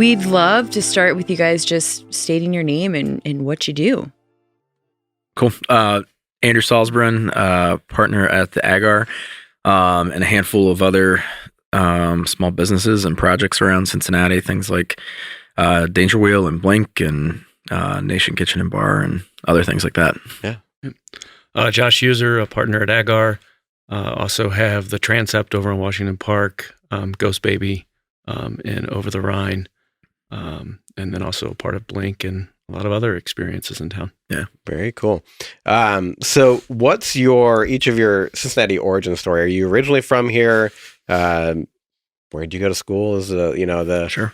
We'd love to start with you guys just stating your name and what you do. Cool. Andrew Salzbrun, partner at the AGAR, and a handful of other small businesses and projects around Cincinnati, things like Danger Wheel and Blink and Nation Kitchen and Bar and other things like that. Yeah. Josh Heuser, a partner at AGAR. Also have the TRANSEPT over in Washington Park, Ghost Baby, and Over the Rhine, and then also a part of Blink and a lot of other experiences in town. Yeah. Very cool. So what's each of your Cincinnati origin story? Are you originally from here? Where did you go to school? Is the Sure.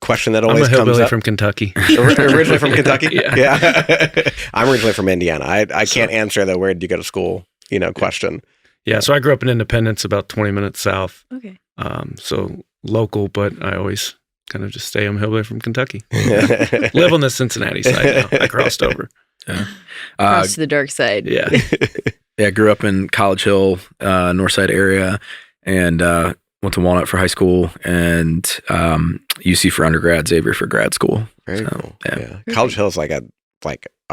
question that I'm always a comes hillbilly up. from Kentucky. Originally from Kentucky? Yeah. I'm originally from Indiana. I can't answer the where did you go to school, question. Yeah, so I grew up in Independence, about 20 minutes south. Okay. So local, but I always kind of just say I'm a hillbilly from Kentucky. Live on the Cincinnati side now. I crossed over. Yeah. Cross to the dark side. Yeah. Yeah, grew up in College Hill, Northside area, and went to Walnut for high school, and UC for undergrad, Xavier for grad school. Very cool. Yeah. College Hill is like a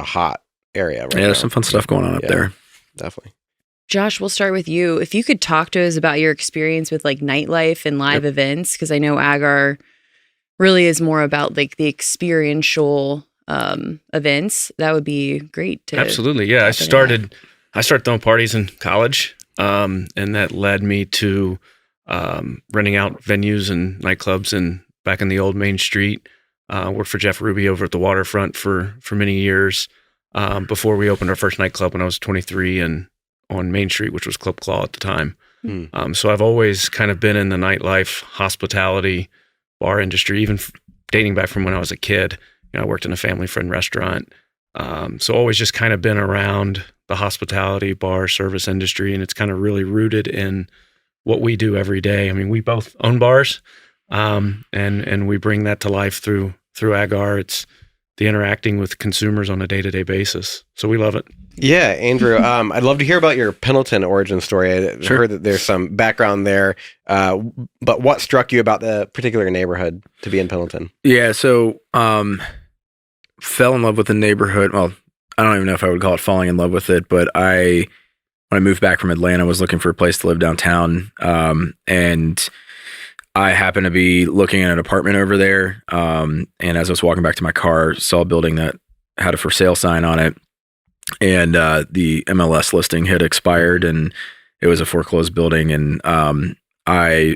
hot area right now. There's some fun stuff going on up there. Definitely. Josh, we'll start with you. If you could talk to us about your experience with like nightlife and live events, because I know AGAR really is more about like the experiential events, that would be great to Absolutely. Yeah. I started throwing parties in college, and that led me to renting out venues and nightclubs and back in the old Main Street. Worked for Jeff Ruby over at the waterfront for many years before we opened our first nightclub when I was 23 and on Main Street, which was Club Claw at the time. So I've always kind of been in the nightlife, hospitality, bar industry, even dating back from when I was a kid. I worked in a family friend restaurant. So always just kind of been around the hospitality, bar, service industry, and it's kind of really rooted in what we do every day. I mean, we both own bars, and we bring that to life through AGAR. It's the interacting with consumers on a day-to-day basis. So we love it. Yeah, Andrew, I'd love to hear about your Pendleton origin story. I Sure. heard that there's some background there, but what struck you about the particular neighborhood to be in Pendleton? Yeah, so fell in love with the neighborhood. Well, I don't even know if I would call it falling in love with it, but when I moved back from Atlanta, I was looking for a place to live downtown, and I happened to be looking at an apartment over there, and as I was walking back to my car, saw a building that had a for sale sign on it, and the MLS listing had expired, and it was a foreclosed building, and I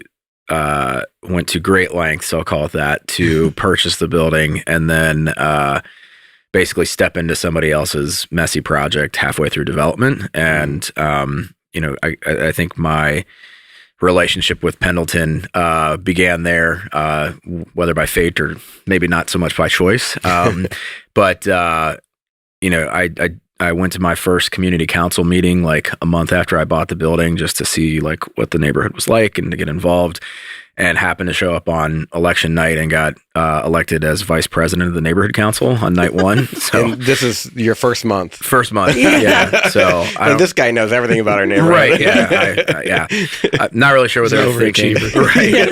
went to great lengths, I'll call it that, to purchase the building, and then basically step into somebody else's messy project halfway through development. And I think my relationship with Pendleton began there, whether by fate or maybe not so much by choice. But I went to my first community council meeting like a month after I bought the building, just to see like what the neighborhood was like and to get involved, and happened to show up on election night and got elected as vice president of the neighborhood council on night one. So And this is your first month. Yeah. So This guy knows everything about our neighborhood. Right. Yeah. I'm not really sure what they're thinking. Right.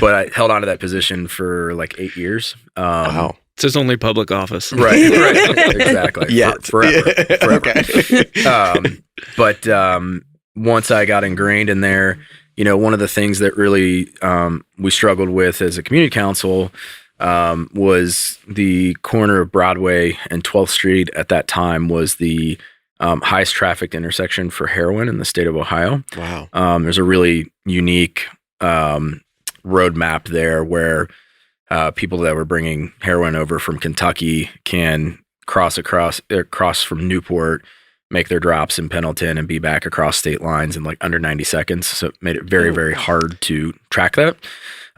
But I held on to that position for like 8 years. Wow. It's his only public office. Right. Exactly. Yeah. Forever. Okay. But once I got ingrained in there, one of the things that really we struggled with as a community council was the corner of Broadway and 12th Street at that time was the highest trafficked intersection for heroin in the state of Ohio. Wow. There's a really unique roadmap there where people that were bringing heroin over from Kentucky can cross from Newport, make their drops in Pendleton, and be back across state lines in like under 90 seconds. So it made it very, very hard to track that.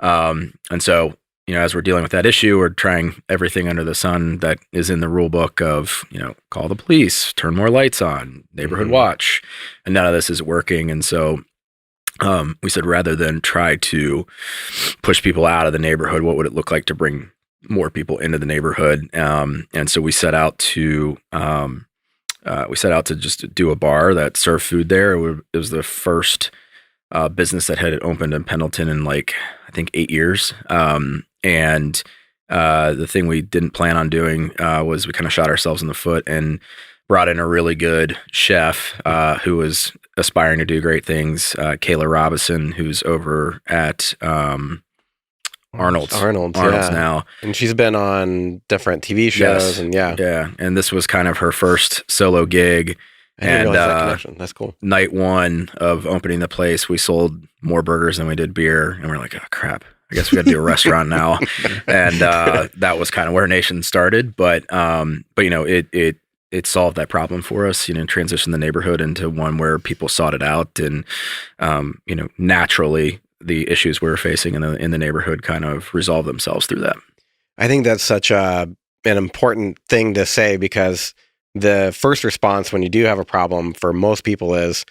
And so, as we're dealing with that issue, we're trying everything under the sun that is in the rule book of, call the police, turn more lights on, neighborhood watch, and none of this is working. And so we said, rather than try to push people out of the neighborhood, what would it look like to bring more people into the neighborhood? And so we set out to just do a bar that served food there. It was the first business that had opened in Pendleton in like, I think 8 years. And the thing we didn't plan on doing was we kind of shot ourselves in the foot and brought in a really good chef who was aspiring to do great things, Kayla Robinson, who's over at Arnold's now. And she's been on different TV shows. Yes. And this was kind of her first solo gig. I didn't realize that connection. That's cool. Night one of opening the place, we sold more burgers than we did beer. And we're like, oh, crap. I guess we got to do a restaurant now. And that was kind of where Nation started. But you know, it solved that problem for us, you know, transitioned the neighborhood into one where people sought it out. And, you know, naturally, the issues we were facing in the neighborhood kind of resolved themselves through that. I think that's such an important thing to say, because the first response when you do have a problem for most people is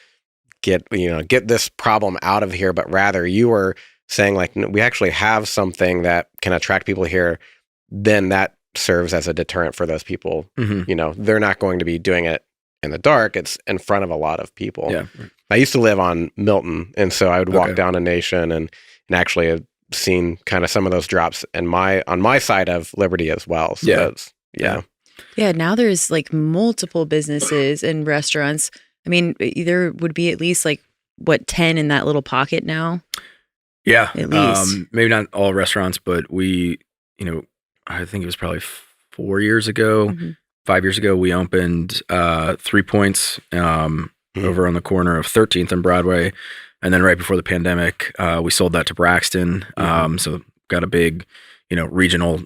get this problem out of here. But rather you were saying like, we actually have something that can attract people here. Then that serves as a deterrent for those people. Mm-hmm. You know, they're not going to be doing it in the dark. It's in front of a lot of people. Yeah. I used to live on Milton, and so I would walk down a Nation and actually have seen kind of some of those drops on my side of Liberty as well. So yeah. Now there's like multiple businesses and restaurants. I mean, there would be at least like 10 in that little pocket now. Yeah, at least maybe not all restaurants, but we, you know, I think it was probably 4 years ago. Mm-hmm. 5 years ago, we opened 3 Points over on the corner of 13th and Broadway. And then right before the pandemic, we sold that to Braxton. So got a big, you know, regional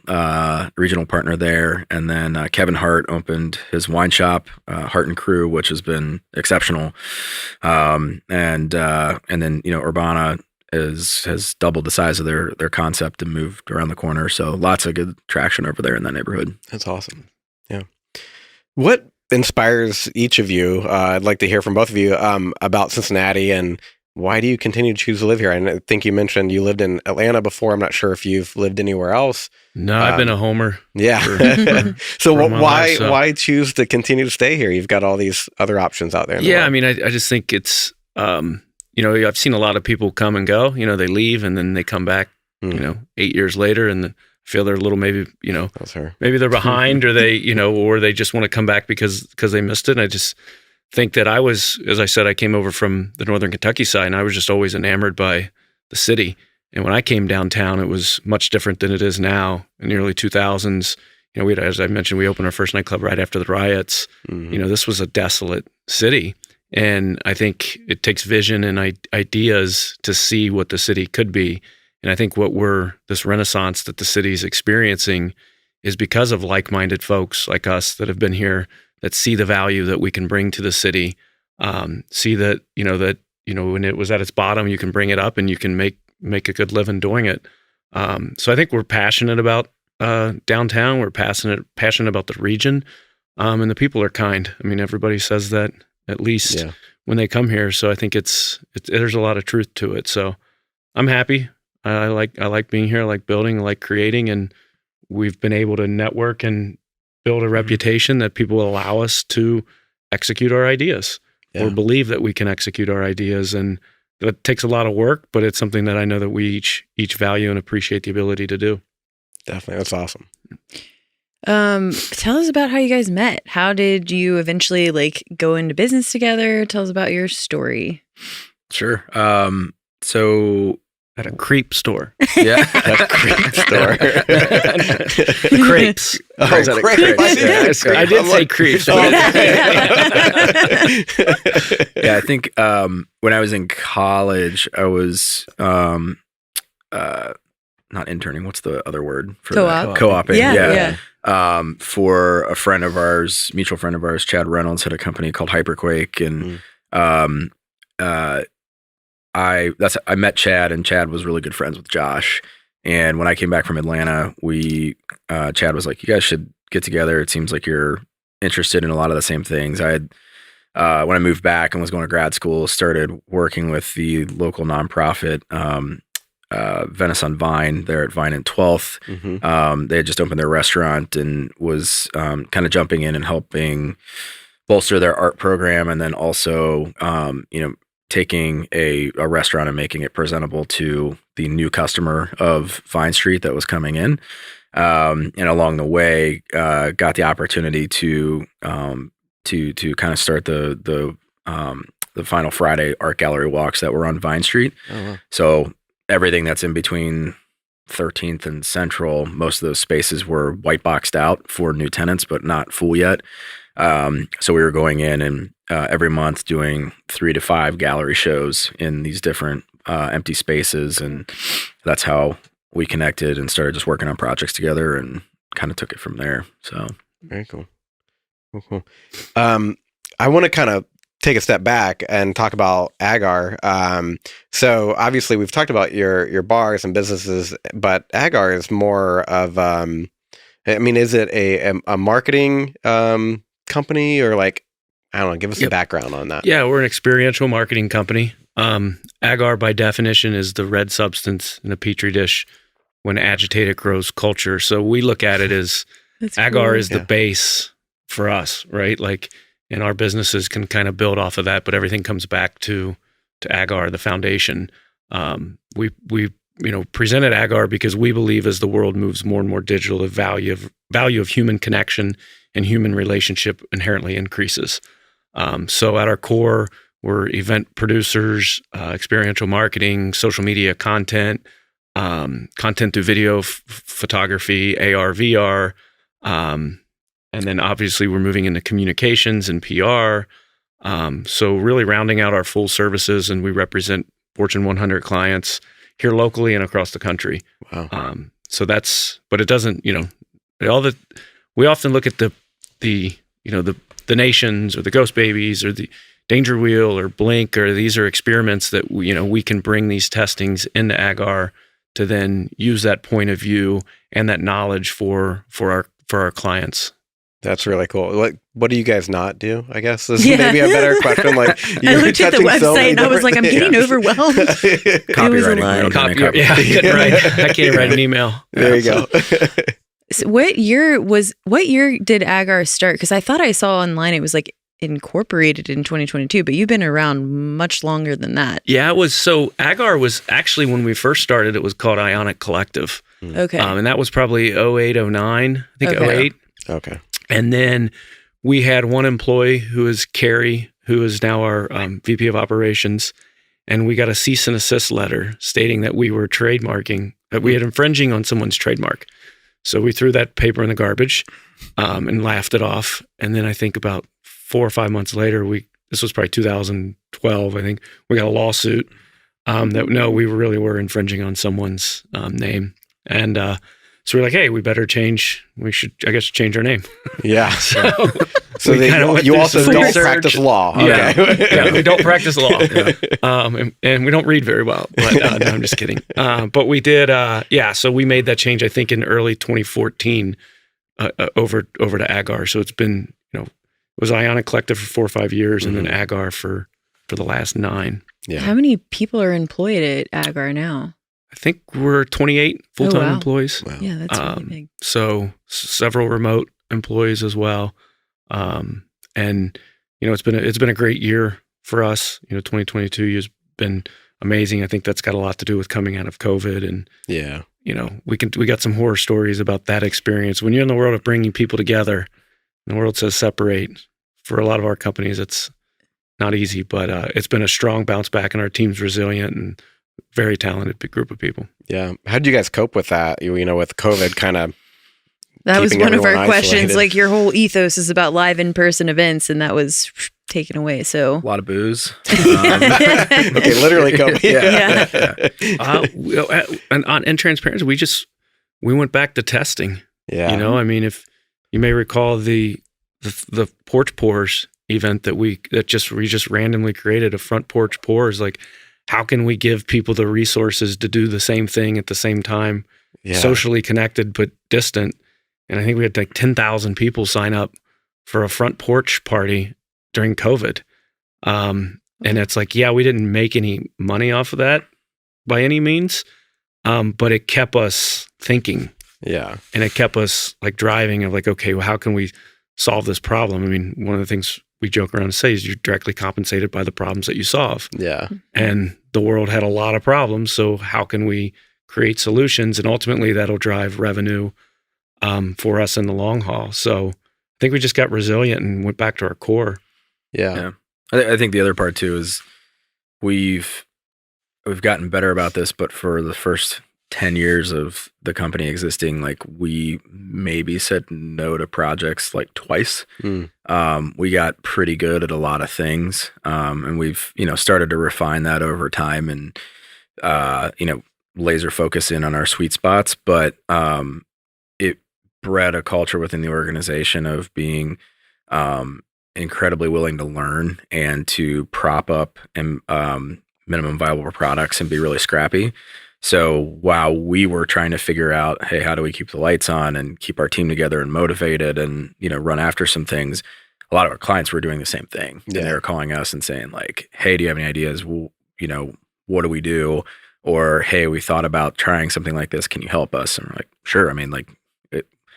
partner there. And then Kevin Hart opened his wine shop, Hart and Crew, which has been exceptional. And then, you know, Urbana has doubled the size of their concept and moved around the corner. So lots of good traction over there in that neighborhood. That's awesome. Yeah. What inspires each of you? I'd like to hear from both of you about Cincinnati, and why do you continue to choose to live here? I think you mentioned you lived in Atlanta before. I'm not sure if you've lived anywhere else. No, I've been a homer. Yeah. So why choose to continue to stay here? You've got all these other options out there. I mean, I just think it's, you know, I've seen a lot of people come and go. You know, they leave and then they come back, you know, 8 years later, and feel they're a little, maybe, you know, maybe they're behind or they, you know, or they just want to come back because they missed it. And I just think that I was, as I said, I came over from the Northern Kentucky side, and I was just always enamored by the city. And when I came downtown, it was much different than it is now in the early 2000s. You know, as I mentioned, we opened our first nightclub right after the riots. Mm-hmm. You know, this was a desolate city. And I think it takes vision and ideas to see what the city could be. And I think this renaissance that the city is experiencing is because of like-minded folks like us that have been here, that see the value that we can bring to the city, see that when it was at its bottom, you can bring it up and you can make a good living doing it. So I think we're passionate about downtown. We're passionate about the region, and the people are kind. I mean, everybody says that at least when they come here. So I think there's a lot of truth to it. So I'm happy. I like being here. I like building. I like creating, and we've been able to network and build a reputation that people will allow us to execute our ideas or believe that we can execute our ideas. And that takes a lot of work, but it's something that I know that we each value and appreciate the ability to do. Definitely. That's awesome. Tell us about how you guys met. How did you eventually go into business together? Tell us about your story. Sure. So at a crepe store. Yeah. A crepe store. Crepes. Crepes. I did say crepes. Yeah, I think when I was in college, I was not interning. What's the other word for co-op? That? Co-oping. Yeah. For a friend of ours, mutual friend of ours, Chad Reynolds, had a company called Hyperquake, and I met Chad, and Chad was really good friends with Josh. And when I came back from Atlanta, Chad was like, "You guys should get together. It seems like you're interested in a lot of the same things." I had, when I moved back and was going to grad school, started working with the local nonprofit, Venice on Vine, there at Vine and 12th. Mm-hmm. They had just opened their restaurant and was kind of jumping in and helping bolster their art program, and then also, taking a restaurant and making it presentable to the new customer of Vine Street that was coming in. And along the way, got the opportunity to kind of start the Final Friday art gallery walks that were on Vine Street. Oh, wow. So everything that's in between 13th and Central, most of those spaces were white boxed out for new tenants, but not full yet. So we were going in and every month doing 3 to 5 gallery shows in these different empty spaces. And that's how we connected and started just working on projects together and kind of took it from there. So Very cool. Cool. I want to kind of take a step back and talk about AGAR. So obviously we've talked about your bars and businesses, but AGAR is more of, is it a marketing company, or like, I don't know, give us some background on that. Yeah, we're an experiential marketing company. AGAR by definition is the red substance in a petri dish. When agitated grows culture. So we look at it as AGAR is the base for us, right? Like, and our businesses can kind of build off of that, but everything comes back to AGAR, the foundation. We presented AGAR because we believe as the world moves more and more digital, the value of human connection and human relationship inherently increases. So at our core, we're event producers, experiential marketing, social media content through video, photography, AR, VR, and then obviously we're moving into communications and PR. So really rounding out our full services, and we represent Fortune 100 clients here locally and across the country. Wow. So that's, but it doesn't, we often look at the nations or the Ghost Babies or the Danger Wheel or Blink, or these are experiments that we can bring these testings into AGAR to then use that point of view and that knowledge for our clients. That's really cool. What do you guys not do? I guess this is maybe a better question. Like, I looked at the website and I was like, I'm getting overwhelmed. copywriting. I can't write an email. There you go. So what year did AGAR start? Because I thought I saw online it was like incorporated in 2022, but you've been around much longer than that. Yeah, it was. So AGAR was actually, when we first started, it was called Ionic Collective. Okay. And that was probably 08, 09, I think 08. Okay. And then we had one employee who is Carrie, who is now our VP of operations. And we got a cease and assist letter stating that we were trademarking, that we had infringing on someone's trademark. So we threw that paper in the garbage and laughed it off. And then I think about 4 or 5 months later, this was probably 2012, I think, we got a lawsuit that we really were infringing on someone's name. And so we're like, hey, we should, I guess, change our name. Yeah. So you also don't practice law. Okay. Yeah, we don't practice law. And we don't read very well. But no, I'm just kidding. But we did, so we made that change, I think, in early 2014 over to AGAR. So it's been, it was Ionic Collective for 4 or 5 years, and then AGAR for the last 9. Yeah. How many people are employed at AGAR now? I think we're 28 full-time employees. Wow. Yeah, that's really big. So several remote employees as well. And it's been a great year for us. 2022 has been amazing. I think that's got a lot to do with coming out of COVID, and we got some horror stories about that experience. When you're in the world of bringing people together, and the world says separate, for a lot of our companies, it's not easy, but it's been a strong bounce back, and our team's resilient and very talented big group of people. Yeah. How did you guys cope with that? With COVID kind of. That was one of our isolated. questions. Like, your whole ethos is about live in-person events, and that was taken away. So a lot of booze. Okay, literally COVID. And in transparency, we went back to testing. Yeah. If you may recall the porch pours event that we just randomly created, a front porch pours, like, how can we give people the resources to do the same thing at the same time, socially connected but distant? And I think we had like 10,000 people sign up for a front porch party during COVID. And it's like, we didn't make any money off of that by any means, but it kept us thinking. Yeah. And it kept us like driving of like, okay, well, how can we solve this problem? I mean, one of the things we joke around and say is you're directly compensated by the problems that you solve. Yeah. And the world had a lot of problems. So how can we create solutions? And ultimately that'll drive revenue for us in the long haul. So I think we just got resilient and went back to our core. Yeah. I think the other part too is we've gotten better about this, but for the first 10 years of the company existing, like we maybe said no to projects like twice. We got pretty good at a lot of things. And we've, started to refine that over time and, laser focus in on our sweet spots, but, it bred a culture within the organization of being, incredibly willing to learn and to prop up and, minimum viable products and be really scrappy. So while we were trying to figure out, hey, how do we keep the lights on and keep our team together and motivated and, run after some things, a lot of our clients were doing the same thing. Yeah. And they were calling us and saying like, hey, do you have any ideas? Well, what do we do? Or, hey, we thought about trying something like this. Can you help us? And we're like, sure. I mean,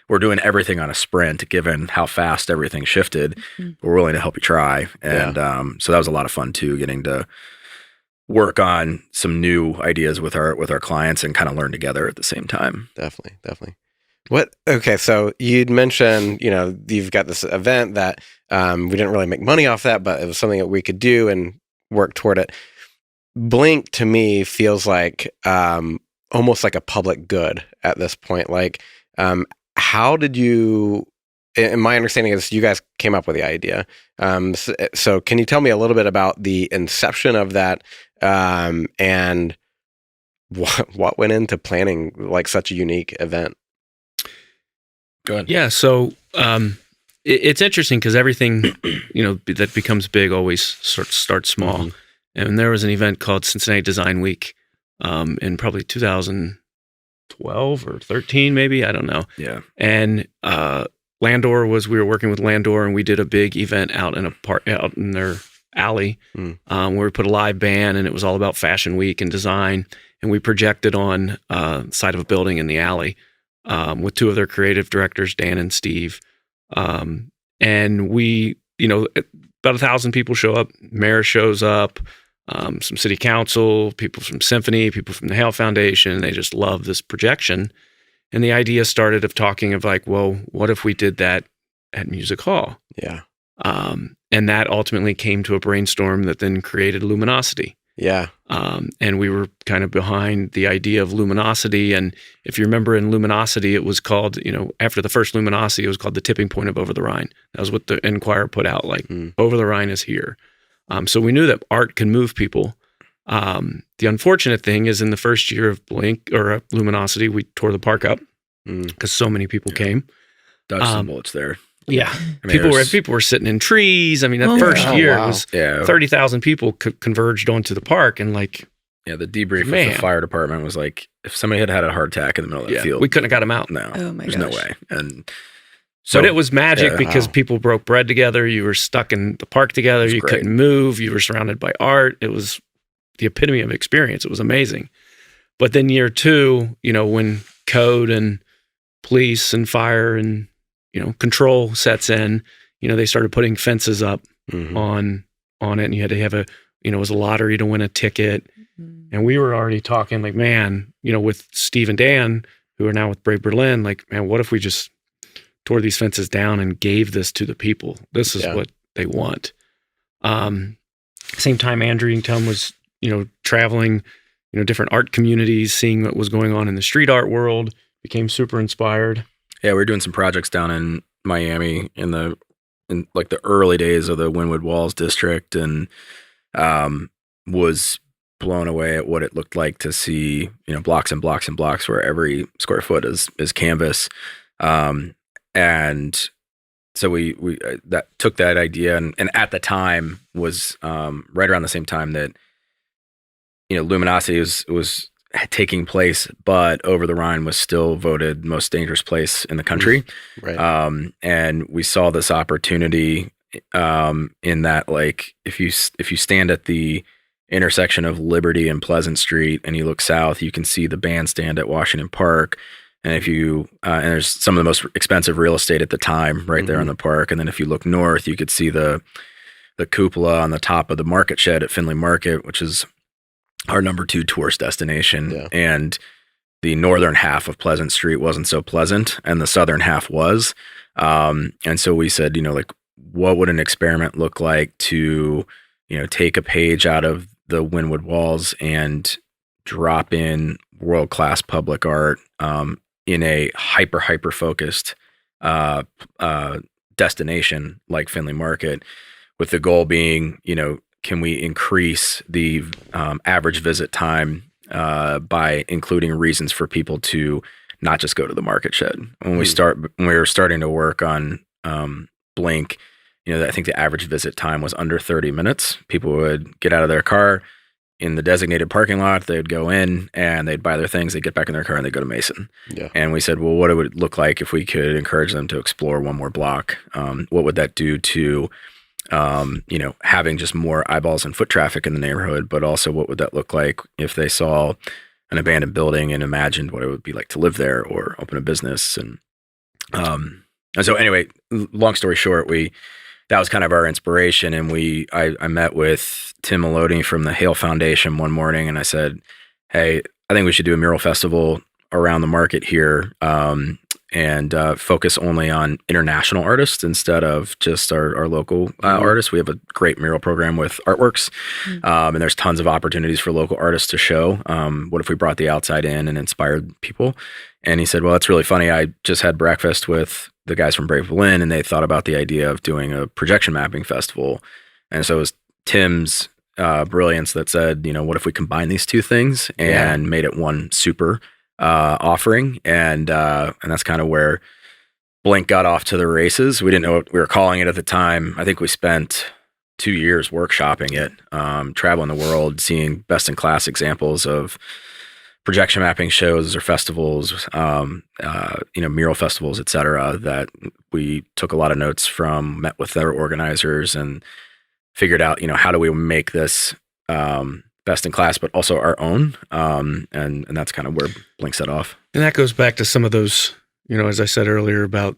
we're doing everything on a sprint given how fast everything shifted. We're willing to help you try. And so that was a lot of fun too, getting to work on some new ideas with our clients and kind of learn together at the same time. Definitely. Okay, so you'd mentioned, you've got this event that we didn't really make money off that, but it was something that we could do and work toward it. Blink to me feels like almost like a public good at this point. Like, how did you, and my understanding is you guys came up with the idea. So can you tell me a little bit about the inception of that and what went into planning like such a unique event? Go ahead. Yeah. So it's interesting because everything, that becomes big always sort of starts small. And there was an event called Cincinnati Design Week in probably 2012 or 13, maybe. I don't know. Yeah. And we were working with Landor and we did a big event out in their alley where we put a live band and it was all about Fashion Week and design. And we projected on the side of a building in the alley with two of their creative directors, Dan and Steve. And we, about 1,000 people show up. Mayor shows up, some city council, people from Symphony, people from the Hale Foundation. They just love this projection. And the idea started of talking of like, well, what if we did that at Music Hall? Yeah. And that ultimately came to a brainstorm that then created Luminosity. Yeah. And we were kind of behind the idea of Luminosity. And if you remember in Luminosity, it was called, after the first Luminosity, it was called the tipping point of Over the Rhine. That was what the Enquirer put out, like Over the Rhine is here. So we knew that art can move people. The unfortunate thing is in the first year of Blink or Luminosity, we tore the park up because so many people came. Dodged some bullets there. Yeah. I mean, people were sitting in trees. I mean, that first year it was 30,000 people converged onto the park and like. Yeah, the debrief with the fire department was like, if somebody had had a heart attack in the middle of the field. We couldn't have got them out. No, there's gosh. no way. And so, but it was magic because people broke bread together. You were stuck in the park together. You couldn't move. You were surrounded by art. It was the epitome of experience. It was amazing. But then year two, when code and police and fire and control sets in, they started putting fences up on it, and you had to have it was a lottery to win a ticket. And we were already talking like, man, with Steve and Dan, who are now with Brave Berlin, like, man, what if we just tore these fences down and gave this to the people? This is what they want. Same time, Andrew Youngtum was, traveling, different art communities, seeing what was going on in the street art world, became super inspired. Yeah, we were doing some projects down in Miami in like the early days of the Wynwood Walls district, and was blown away at what it looked like to see, blocks and blocks and blocks where every square foot is canvas. And so we that took that idea and at the time was right around the same time that Luminosity was taking place, but Over the Rhine was still voted most dangerous place in the country. Right. And we saw this opportunity in that, like, if you stand at the intersection of Liberty and Pleasant Street and you look south, you can see the bandstand at Washington Park. And if you and there's some of the most expensive real estate at the time right there in the park. And then if you look north, you could see the the cupola on the top of the market shed at Findlay Market, which is our number 2 tourist destination. Yeah. And the northern half of Pleasant Street wasn't so pleasant, and the southern half was. And so we said, like, what would an experiment look like to, take a page out of the Wynwood walls and drop in world-class public art in a hyper focused destination like Findlay Market, with the goal being, can we increase the average visit time by including reasons for people to not just go to the market shed. When we were starting to work on Blink, I think the average visit time was under 30 minutes. People would get out of their car in the designated parking lot. They'd go in and they'd buy their things. They'd get back in their car and they'd go to Mason. Yeah. And we said, well, what would it look like if we could encourage them to explore one more block? What would that do to, having just more eyeballs and foot traffic in the neighborhood? But also, what would that look like if they saw an abandoned building and imagined what it would be like to live there or open a business? And so anyway, long story short, that was kind of our inspiration. And I met with Tim Melody from the Hale Foundation one morning, and I said, hey, I think we should do a mural festival around the market here, and focus only on international artists instead of just our local artists. We have a great mural program with Artworks, and there's tons of opportunities for local artists to show. What if we brought the outside in and inspired people? And he said, well, that's really funny. I just had breakfast with the guys from Brave Berlin, and they thought about the idea of doing a projection mapping festival. And so it was Tim's brilliance that said, what if we combine these two things and made it one super offering? And that's kind of where Blink got off to the races. We didn't know what we were calling it at the time. I think we spent 2 years workshopping it, traveling the world, seeing best in class examples of projection mapping shows or festivals, mural festivals, et cetera, that we took a lot of notes from, met with their organizers, and figured out, how do we make this best in class, but also our own. And that's kind of where Blink set off. And that goes back to some of those, as I said earlier about,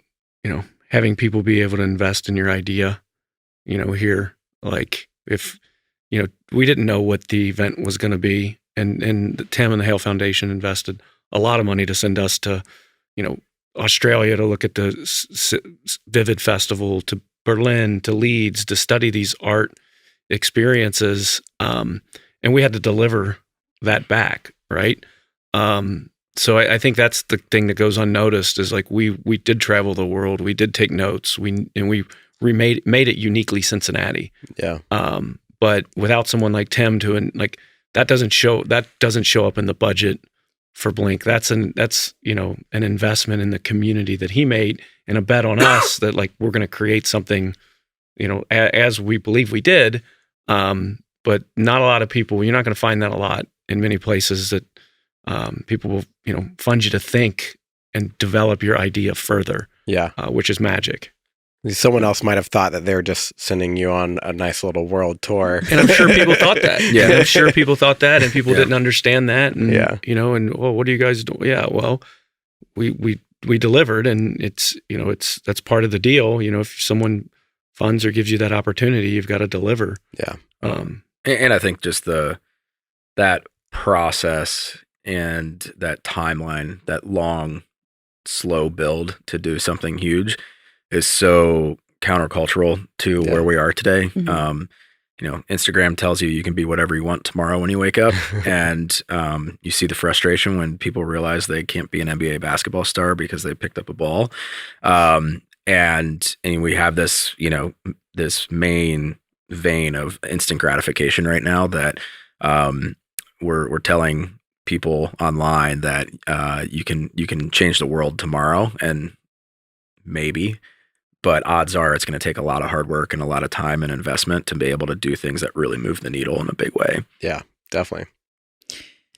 having people be able to invest in your idea, here, like if, we didn't know what the event was going to be. And Tim and the Hale Foundation invested a lot of money to send us to, Australia to look at the Vivid Festival, to Berlin, to Leeds, to study these art experiences. And we had to deliver that back, right? So I think that's the thing that goes unnoticed is like we did travel the world, we did take notes, we made it uniquely Cincinnati. Yeah. But without someone like Tim that doesn't show up in the budget for Blink. That's an investment in the community that he made, and a bet on us that we're going to create something, as we believe we did. But not a lot of people. You're not going to find that a lot in many places that people will fund you to think and develop your idea further. Yeah, which is magic. Someone else might have thought that they were just sending you on a nice little world tour. And I'm sure people thought that. Yeah. I'm sure people thought that, and people didn't understand that. And, well, what do you guys do? Yeah, well, we delivered, and that's part of the deal. If someone funds or gives you that opportunity, you've got to deliver. Yeah. And I think just that process and that timeline, that long, slow build to do something huge is so countercultural to where we are today. Mm-hmm. Instagram tells you can be whatever you want tomorrow when you wake up. And you see the frustration when people realize they can't be an NBA basketball star because they picked up a ball. And we have this, this main vein of instant gratification right now that we're telling people online that you can change the world tomorrow, and maybe, but odds are it's going to take a lot of hard work and a lot of time and investment to be able to do things that really move the needle in a big way. Yeah, definitely.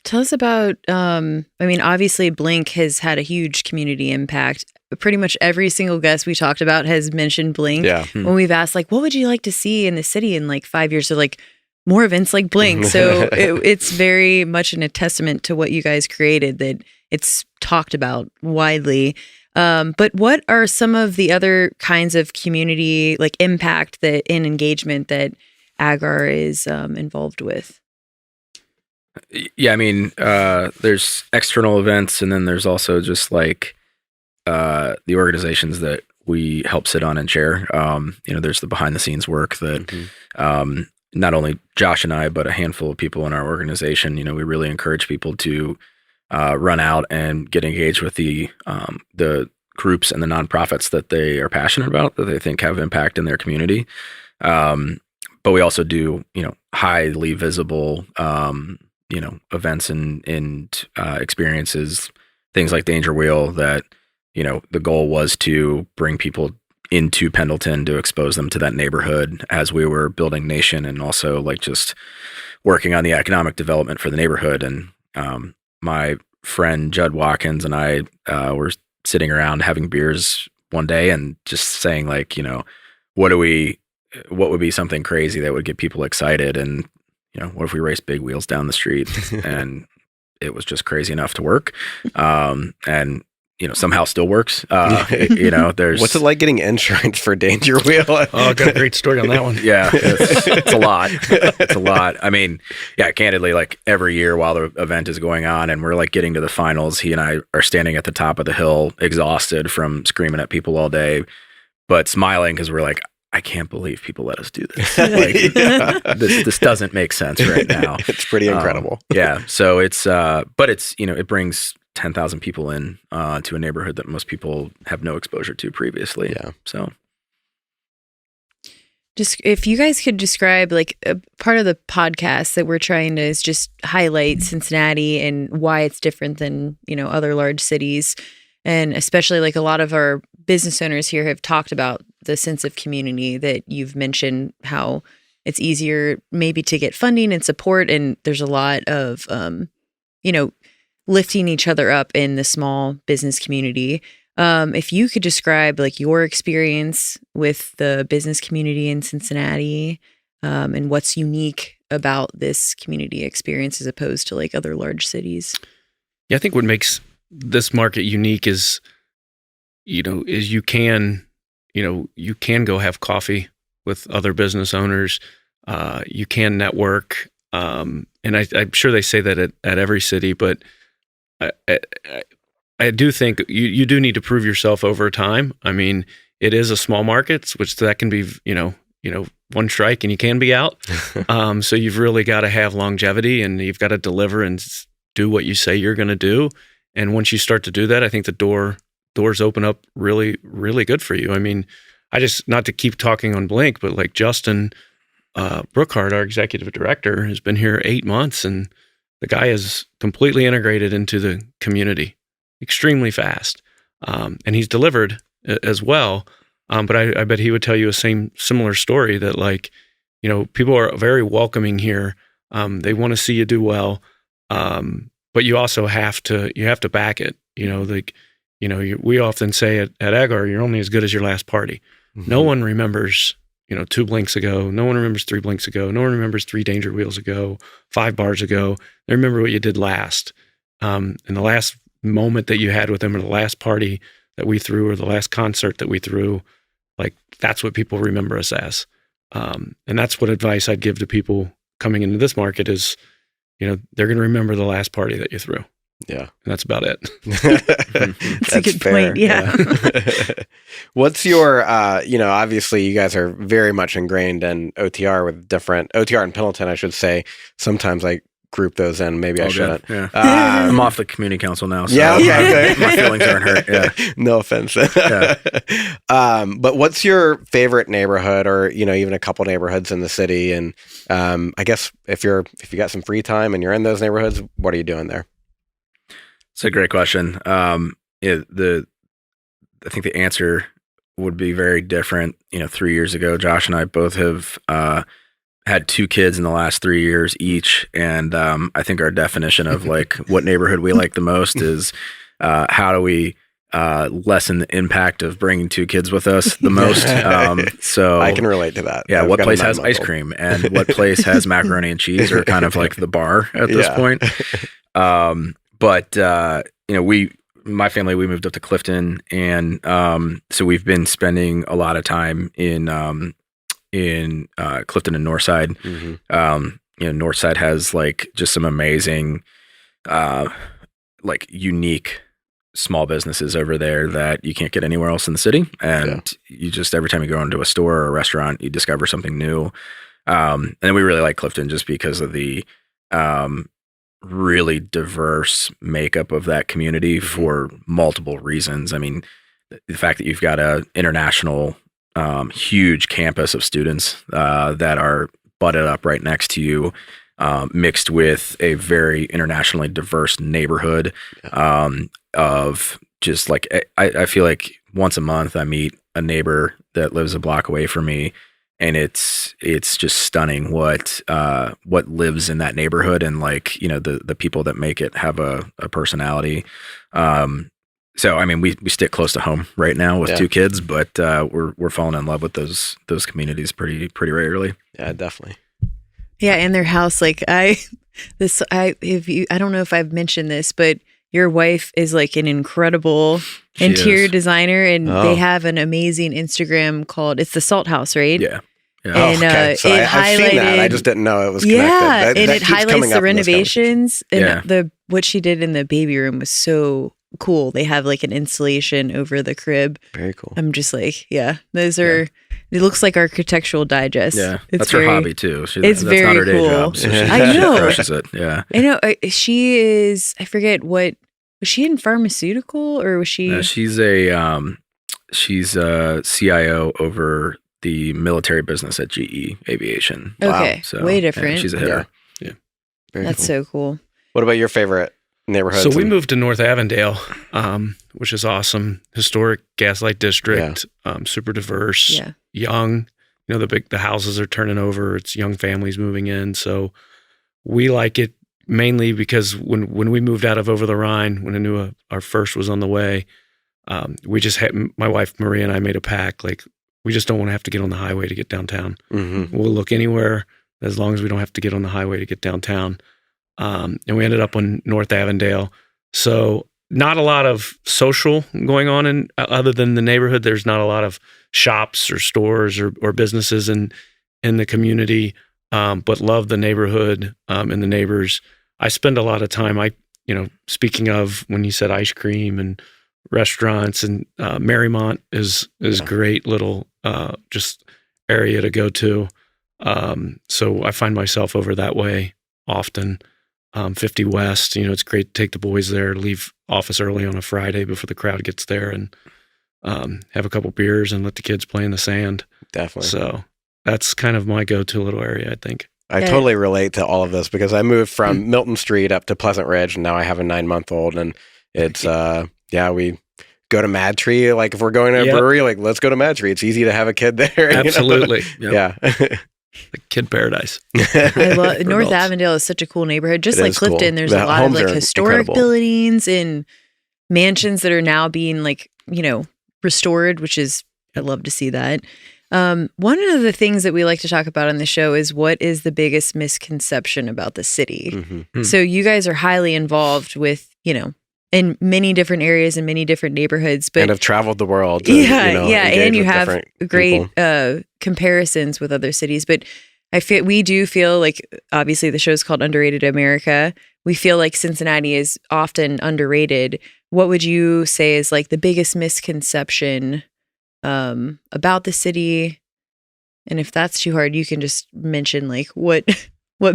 Tell us about, obviously Blink has had a huge community impact. Pretty much every single guest we talked about has mentioned Blink. Yeah. When we've asked, what would you like to see in the city in 5 years? So more events like Blink. So it's very much a testament to what you guys created that it's talked about widely. But what are some of the other kinds of community like impact that in engagement that AGAR is involved with? Yeah, I mean, there's external events, and then there's also just like the organizations that we help sit on and chair. There's the behind the scenes work that not only Josh and I, but a handful of people in our organization, we really encourage people to run out and get engaged with the groups and the nonprofits that they are passionate about, that they think have impact in their community. But we also do, highly visible, events and experiences, things like Danger Wheel that, the goal was to bring people into Pendleton to expose them to that neighborhood as we were building Nation, and also like just working on the economic development for the neighborhood. And my friend Judd Watkins and I were sitting around having beers one day and just saying like, what would be something crazy that would get people excited? And, what if we raced big wheels down the street? And it was just crazy enough to work. And somehow still works. There's what's it like getting insurance for Danger Wheel? Oh, I got a great story on that one. Yeah, it's a lot. It's a lot. I mean, yeah, candidly, like every year while the event is going on and we're like getting to the finals, he and I are standing at the top of the hill, exhausted from screaming at people all day, but smiling because we're like, I can't believe people let us do this. Like, this doesn't make sense right now. It's pretty incredible. Yeah. So it's, but it's, it brings 10,000 people in to a neighborhood that most people have no exposure to previously. Yeah. So just if you guys could describe like a part of the podcast that we're trying to is just highlight Cincinnati and why it's different than, other large cities. And especially like a lot of our business owners here have talked about the sense of community that you've mentioned, how it's easier maybe to get funding and support. And there's a lot of, lifting each other up in the small business community. If you could describe like your experience with the business community in Cincinnati, and what's unique about this community experience as opposed to like other large cities. Yeah, I think what makes this market unique is you can go have coffee with other business owners. You can network. And I'm sure they say that at every city, but I do think you do need to prove yourself over time. I mean, it is a small market, which that can be, one strike and you can be out. So you've really got to have longevity and you've got to deliver and do what you say you're going to do. And once you start to do that, I think the doors open up really, really good for you. I mean, not to keep talking on Blink, but like Justin Brookhart, our executive director, has been here 8 months and the guy is completely integrated into the community extremely fast. And he's delivered as well. But I bet he would tell you a similar story that like, people are very welcoming here. They want to see you do well. But you also have to back it. We often say at AGAR, you're only as good as your last party. Mm-hmm. No one remembers, 2 blinks ago. No one remembers 3 blinks ago. No one remembers 3 Danger Wheels ago, 5 bars ago. They remember what you did last. And the last moment that you had with them, or the last party that we threw, or the last concert that we threw, like that's what people remember us as. And that's what advice I'd give to people coming into this market is, they're going to remember the last party that you threw. Yeah. And that's about it. That's a good point. Yeah. What's your, obviously you guys are very much ingrained in OTR with different, OTR and Pendleton, I should say. Sometimes I group those in. Maybe I shouldn't. Yeah. I'm off the community council now. So yeah. Okay. My feelings aren't hurt. Yeah. No offense. Yeah. But what's your favorite neighborhood, or even a couple neighborhoods in the city? And I guess if you got some free time and you're in those neighborhoods, what are you doing there? It's a great question. I think the answer would be very different. 3 years ago, Josh and I both have had 2 kids in the last 3 years each. And I think our definition of like what neighborhood we like the most is how do we lessen the impact of bringing 2 kids with us the most. So I can relate to that. Yeah. What place has ice cream and what place has macaroni and cheese, or kind of like the bar at this point. But we my family, we moved up to Clifton, and so we've been spending a lot of time in Clifton and Northside. Northside has like just some amazing, like unique small businesses over there that you can't get anywhere else in the city. And you just, every time you go into a store or a restaurant, you discover something new. And then we really like Clifton just because of the really diverse makeup of that community for multiple reasons. I mean, the fact that you've got a international, huge campus of students that are butted up right next to you, mixed with a very internationally diverse neighborhood of just like, I feel like once a month I meet a neighbor that lives a block away from me, and it's just stunning what lives in that neighborhood, and like, you know, the people that make it have a personality. So I mean, we stick close to home right now with 2 kids, but we're falling in love with those communities pretty regularly. Yeah, definitely. Yeah, and their house, like I don't know if I've mentioned this, but your wife is like an incredible interior designer, and they have an amazing Instagram called, it's the Salt House, right? Yeah. And okay. So I've seen that. I just didn't know it was connected. Yeah, and that it keeps highlights coming the up in this renovations, and Yeah. what she did in the baby room was so cool. They have like an installation over the crib. Very cool. I'm just like, those are. It looks like Architectural Digest. Yeah, it's that's very, her hobby too. It's that's very not her day cool. job. So I know. She crushes it. Yeah. I know. She is. I forget what. Was she in pharmaceutical, or was she? She's a CIO over the military business at GE Aviation. Okay, So, way different. she's a hitter. Yeah. Very That's cool. so cool. What about your favorite neighborhood? So we moved to North Avondale, which is awesome. Historic Gaslight District, super diverse, young. You know, the houses are turning over. It's young families moving in. So we like it mainly because when we moved out of Over the Rhine, when I knew our first was on the way, we just had, my wife Maria and I made a pact, like, we just don't want to have to get on the highway to get downtown. We'll look anywhere as long as we don't have to get on the highway to get downtown. And we ended up on North Avondale. So not a lot of social going on in other than the neighborhood. There's not a lot of shops or stores or businesses in the community, but love the neighborhood and the neighbors. I spend a lot of time, speaking of when you said ice cream and restaurants, and Marymount is great little just area to go to. So I find myself over that way often. 50 West, it's great to take the boys there, leave office early on a Friday before the crowd gets there, and have a couple beers and let the kids play in the sand. Definitely. So that's kind of my go-to little area, I think. I totally relate to all of this because I moved from Milton Street up to Pleasant Ridge, and now I have a 9-month-old, and it's, we go to Mad Tree. Like if we're going to a brewery, like let's go to Mad Tree. It's easy to have a kid there. Absolutely. Yeah. Like kid paradise. I love North Avondale is such a cool neighborhood. Just like Clifton, cool. there's The a lot of homes like are historic incredible. buildings and mansions that are now being like, restored, which is, I love to see that. One of the things that we like to talk about on the show is what is the biggest misconception about the city. So you guys are highly involved with, in many different areas and many different neighborhoods, but and have traveled the world. And you have great comparisons with other cities. But we do feel like, obviously the show's called Underrated America. We feel like Cincinnati is often underrated. What would you say is like the biggest misconception about the city? And if that's too hard, you can just mention like what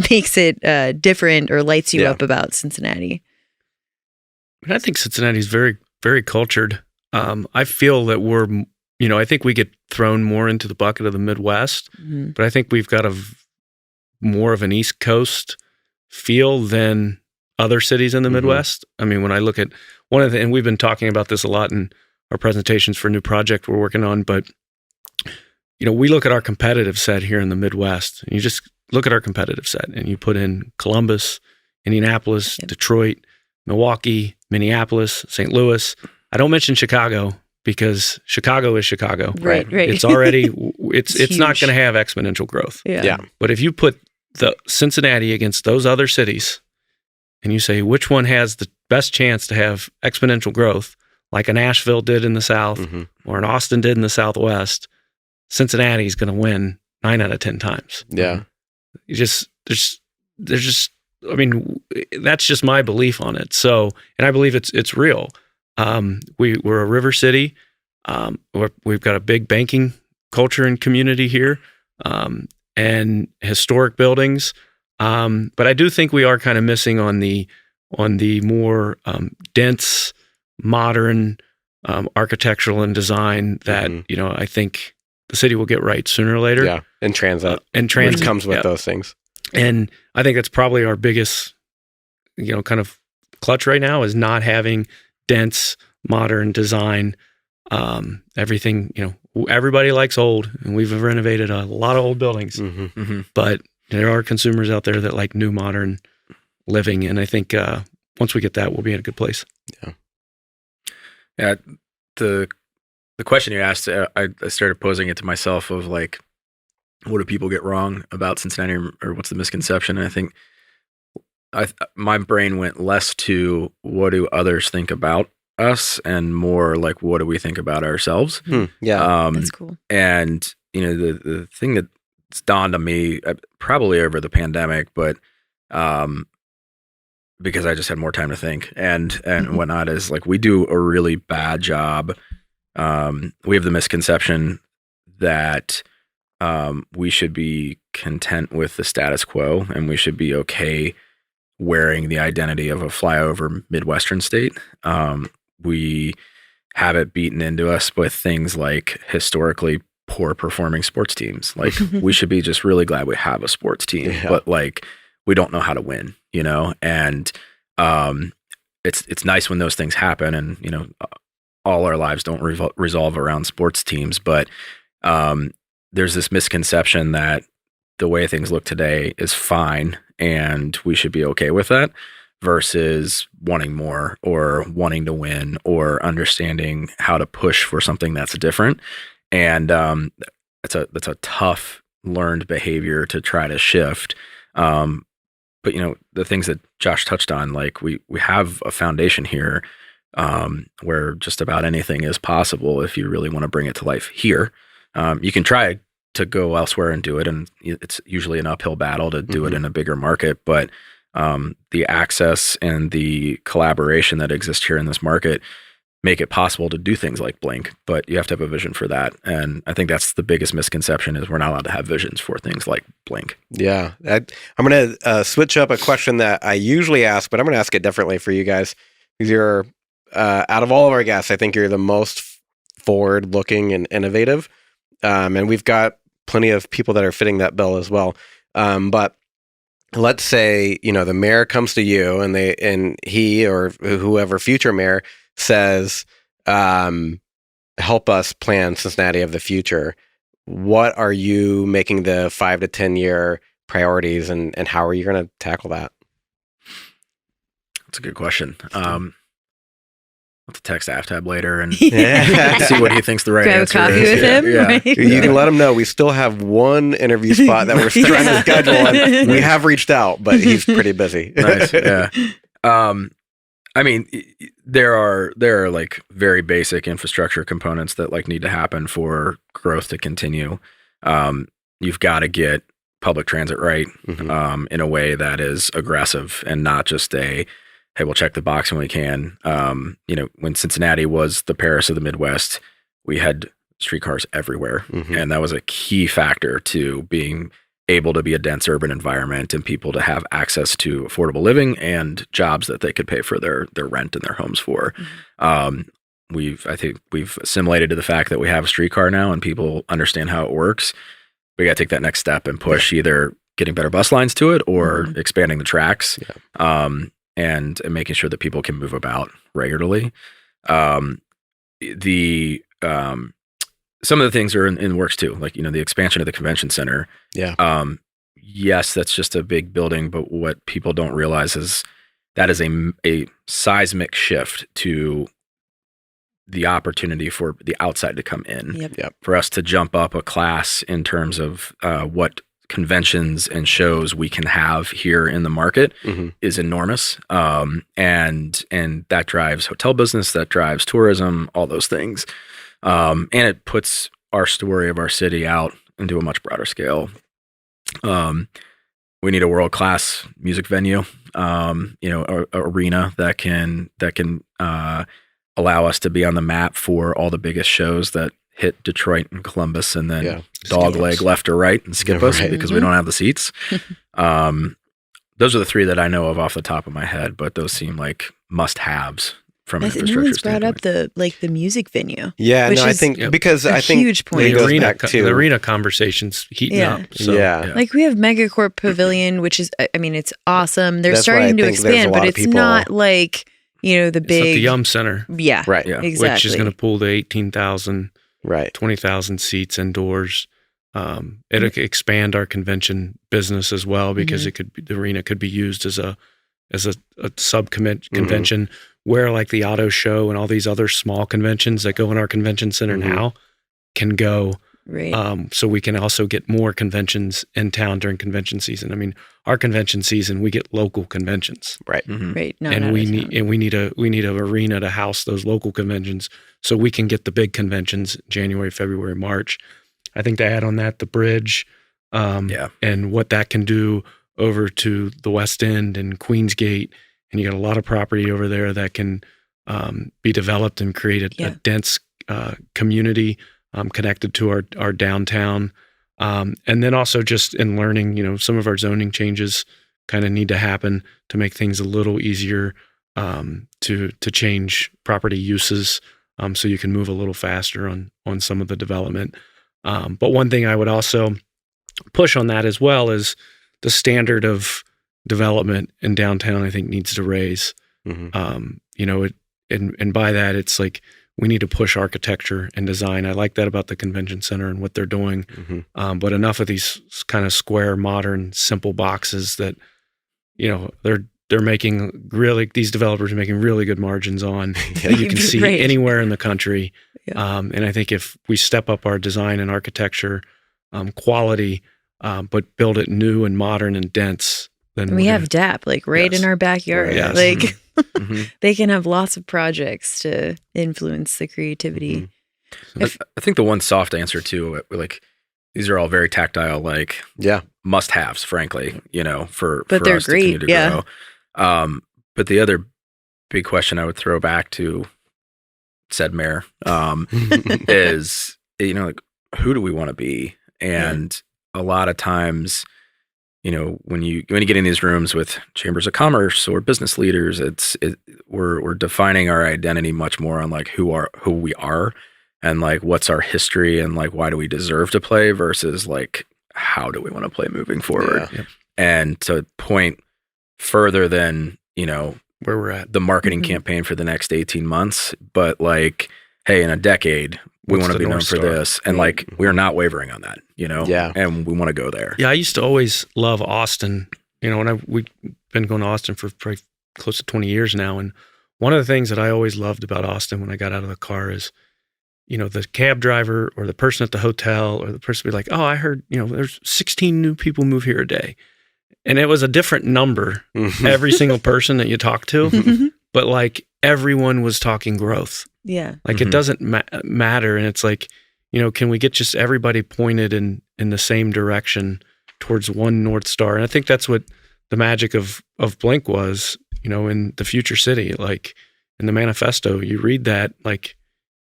makes it different or lights you up about Cincinnati. I think Cincinnati is very, very cultured. I feel that we're, I think we get thrown more into the bucket of the Midwest, but I think we've got more of an East Coast feel than other cities in the Midwest. I mean, when I look at and we've been talking about this a lot in our presentations for a new project we're working on, but, we look at our competitive set here in the Midwest, and you just look at our competitive set and you put in Columbus, Indianapolis, Detroit, Milwaukee, Minneapolis, St. Louis. I don't mention Chicago because Chicago is Chicago. Right. It's already, it's not huge. going to have exponential growth. Yeah. But if you put the Cincinnati against those other cities, and you say, which one has the best chance to have exponential growth, like an Asheville did in the South or an Austin did in the Southwest, Cincinnati is going to win 9 out of 10 times. Yeah. There's just, I mean, that's just my belief on it. So, and I believe it's real. We're a river city. We've got a big banking culture and community here, and historic buildings. But I do think we are kind of missing on the more dense, modern architectural and design that I think the city will get right sooner or later. Yeah, and transit, which comes with those things. And I think that's probably our biggest, kind of clutch right now is not having dense, modern design. Everything, everybody likes old, and we've renovated a lot of old buildings, but there are consumers out there that like new, modern living. And I think once we get that, we'll be in a good place. Yeah. The question you asked, I started posing it to myself of like, what do people get wrong about Cincinnati, or what's the misconception? And I think my brain went less to what do others think about us and more like, what do we think about ourselves? Yeah. That's cool. And, the thing that's dawned on me probably over the pandemic, but because I just had more time to think and whatnot, is like, we do a really bad job. We have the misconception that we should be content with the status quo, and we should be okay wearing the identity of a flyover Midwestern state. We have it beaten into us with things like historically poor performing sports teams. Like we should be just really glad we have a sports team, but like we don't know how to win, and it's nice when those things happen, and all our lives don't resolve around sports teams, but there's this misconception that the way things look today is fine and we should be okay with that, versus wanting more or wanting to win or understanding how to push for something that's different. And that's a tough learned behavior to try to shift. But the things that Josh touched on, like we have a foundation here where just about anything is possible if you really want to bring it to life here. You can try to go elsewhere and do it, and it's usually an uphill battle to do it in a bigger market, but the access and the collaboration that exists here in this market make it possible to do things like Blink, but you have to have a vision for that. And I think that's the biggest misconception, is we're not allowed to have visions for things like Blink. Yeah. I'm going to switch up a question that I usually ask, but I'm going to ask it differently for you guys. Because you're, out of all of our guests, I think you're the most forward-looking and innovative. And we've got plenty of people that are fitting that bill as well. But let's say, the mayor comes to you and he or whoever future mayor says, help us plan Cincinnati of the future. What are you making the 5 to 10 year priorities, and how are you going to tackle that? That's a good question. I'll have to text AFTAB later and see what he thinks the right Grab answer a coffee is. with him. Right? You can let him know we still have one interview spot that we're trying to schedule, and we have reached out, but he's pretty busy. Nice. Yeah. I mean, there are like very basic infrastructure components that like need to happen for growth to continue. You've got to get public transit right in a way that is aggressive and not just hey, we'll check the box when we can. When Cincinnati was the Paris of the Midwest, we had streetcars everywhere. And that was a key factor to being able to be a dense urban environment and people to have access to affordable living and jobs that they could pay for their rent and their homes for. I think we've assimilated to the fact that we have a streetcar now and people understand how it works. We got to take that next step and push either getting better bus lines to it or expanding the tracks. And making sure that people can move about regularly. Some of the things are in the works too, like, the expansion of the convention center. Yes, that's just a big building, but what people don't realize is that is a seismic shift to the opportunity for the outside to come in. For us to jump up a class in terms of what conventions and shows we can have here in the market Mhm. is enormous. And that drives hotel business, that drives tourism, all those things. And it puts our story of our city out into a much broader scale. We need a world-class music venue, arena that can allow us to be on the map for all the biggest shows that hit Detroit and Columbus, and then dogleg left or right and skip us because we don't have the seats. Those are the three that I know of off the top of my head, but those seem like must-haves from an infrastructure No one's brought standpoint. up the music venue. Yeah, Which no, I is think because a I think huge point. it The goes arena, back to the arena conversations heating Yeah. up. So, yeah. Like we have Megacorp Pavilion, which is, I mean, it's awesome. They're That's why I starting to think there's a expand, lot but of it's people- not like, the It's at big. the Yum Center, Yeah, Right. Yeah. exactly. which is going to pull the 18,000, Right. 20,000 seats indoors. It'll expand our convention business as well because the arena could be used as a sub convention where like the auto show and all these other small conventions that go in our convention center now can go. Right. So we can also get more conventions in town during convention season. I mean, our convention season, we get local conventions. Right. Right. Not And out we of need town. and we need a arena to house those local conventions so we can get the big conventions January, February, March. I think to add on that the bridge and what that can do over to the West End and Queensgate, and you got a lot of property over there that can be developed and create a dense community connected to our downtown. And then also just in learning, some of our zoning changes kind of need to happen to make things a little easier to change property uses so you can move a little faster on some of the development. But one thing I would also push on that as well is the standard of development in downtown, I think, needs to raise. And by that, it's like we need to push architecture and design. I like that about the convention center and what they're doing. But enough of these kind of square, modern, simple boxes that, they're making these developers are making really good margins on that you can see Right. anywhere in the country. Yeah. And I think if we step up our design and architecture quality, but build it new and modern and dense, then We have DAP like right Yes. in our backyard. Yes. Like Mhm. they can have lots of projects to influence the creativity. I think the one soft answer too, like these are all very tactile, like must-haves, frankly, for But they're us to great, continue to yeah. grow. But the other big question I would throw back to said mayor is, like, who do we want to be? And a lot of times, when you get in these rooms with chambers of commerce or business leaders, we're defining our identity much more on like who we are and like what's our history and like why do we deserve to play versus like how do we want to play moving forward. Yeah. And to point further than where we're at. the marketing campaign for the next 18 months, but like, hey, in a decade we What's want to the be known North for Star? this, and like we're not wavering on that, Yeah. and we want to go there. Yeah, I used to always love Austin. When we've been going to Austin for probably close to 20 years now, and one of the things that I always loved about Austin when I got out of the car is, the cab driver or the person at the hotel or the person be like, "Oh, I heard, there's 16 new people move here a day," and it was a different number every single person that you talk to, but like everyone was talking growth. Yeah. Like it doesn't matter. And it's like, can we get just everybody pointed in the same direction towards one North Star? And I think that's what the magic of Blink was, in the future city. Like in the manifesto, you read that, like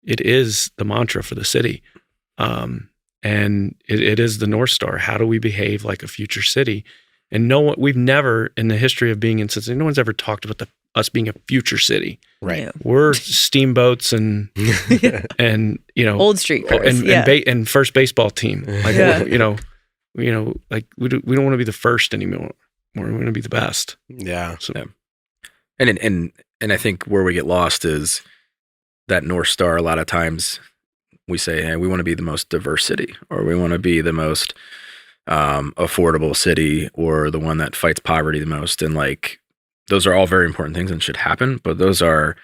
it is the mantra for the city. And it is the North Star. How do we behave like a future city? And we've never in the history of being in Cincinnati, no one's ever talked about us being a future city. Right. Yeah. We're steamboats and Old street cars. and first baseball team. Like Yeah. like we don't want to be the first anymore. We're going to be the best. Yeah. So And I think where we get lost is that North Star. A lot of times we say, hey, we want to be the most diverse city, or we want to be the most affordable city, or the one that fights poverty the most. And like, those are all very important things and should happen, but those are